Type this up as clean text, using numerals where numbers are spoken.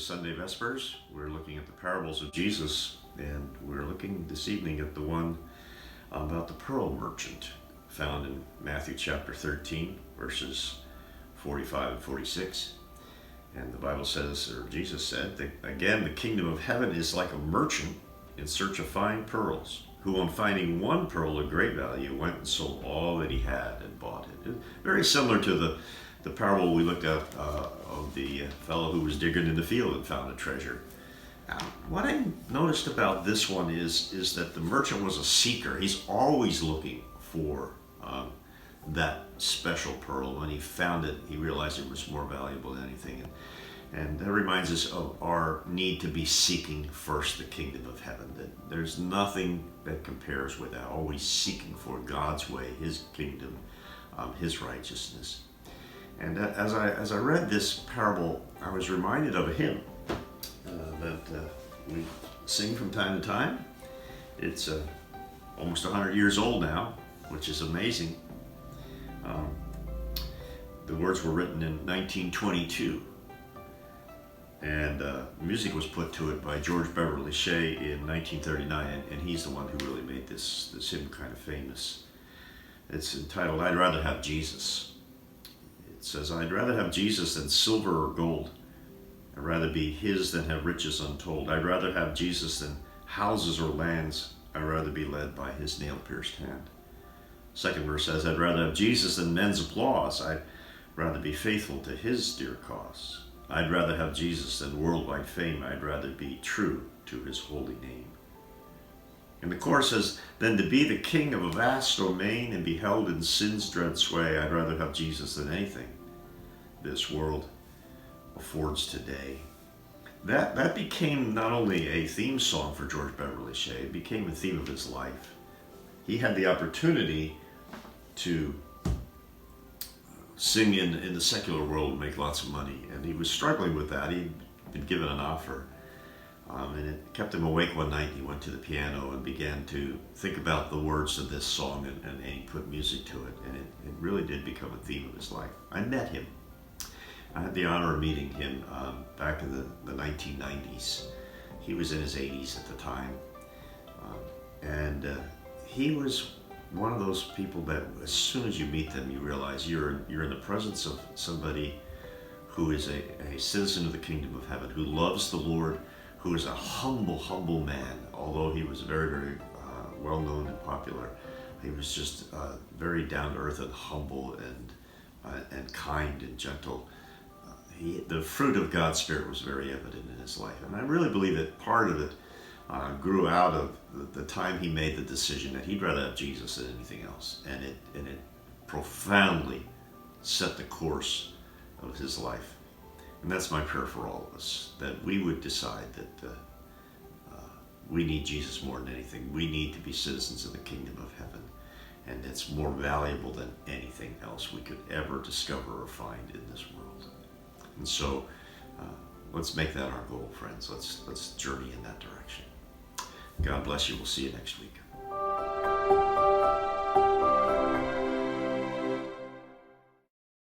Sunday Vespers. We're looking at the parables of Jesus, and we're looking this evening at the one about the pearl merchant found in Matthew chapter 13, verses 45 and 46. And the Bible says, or Jesus said, that again, the kingdom of heaven is like a merchant in search of fine pearls, who on finding one pearl of great value went and sold all that he had and bought it. Very similar to the parable we looked at of the fellow who was digging in the field and found a treasure. What I noticed about this one is that the merchant was a seeker. He's always looking for that special pearl. When he found it, he realized it was more valuable than anything. And that reminds us of our need to be seeking first the kingdom of heaven. That there's nothing that compares with that. Always seeking for God's way, His kingdom, His righteousness. And as I read this parable, I was reminded of a hymn that we sing from time to time. It's almost 100 years old now, which is amazing. The words were written in 1922, and music was put to it by George Beverly Shea in 1939, and he's the one who really made this hymn kind of famous. It's entitled, "I'd Rather Have Jesus." It says, "I'd rather have Jesus than silver or gold. I'd rather be His than have riches untold. I'd rather have Jesus than houses or lands. I'd rather be led by His nail-pierced hand." Second verse says, "I'd rather have Jesus than men's applause. I'd rather be faithful to His dear cause. I'd rather have Jesus than worldwide fame. I'd rather be true to His holy name." And the chorus says, "Than to be the king of a vast domain and be held in sin's dread sway, I'd rather have Jesus than anything this world affords today." That became not only a theme song for George Beverly Shea, it became a theme of his life. He had the opportunity to sing in the secular world and make lots of money, and he was struggling with that. He'd been given an offer, and it kept him awake one night. He went to the piano and began to think about the words of this song, and he put music to it, and it really did become a theme of his life. I met him. I had the honor of meeting him back in the 1990s. He was in his 80s at the time, and he was one of those people that as soon as you meet them, you realize you're in the presence of somebody who is a citizen of the kingdom of heaven, who loves the Lord, who is a humble man. Although he was very well known and popular, he was just very down to earth and humble and kind and gentle. The fruit of God's Spirit was very evident in his life, and I really believe that part of it grew out of the time he made the decision that he'd rather have Jesus than anything else, and it profoundly set the course of his life. And that's my prayer for all of us, that we would decide that we need Jesus more than anything. We need to be citizens of the kingdom of heaven, and it's more valuable than anything else we could ever discover or find in this world. And so let's make that our goal, friends. Let's journey in that direction. God bless you. We'll see you next week.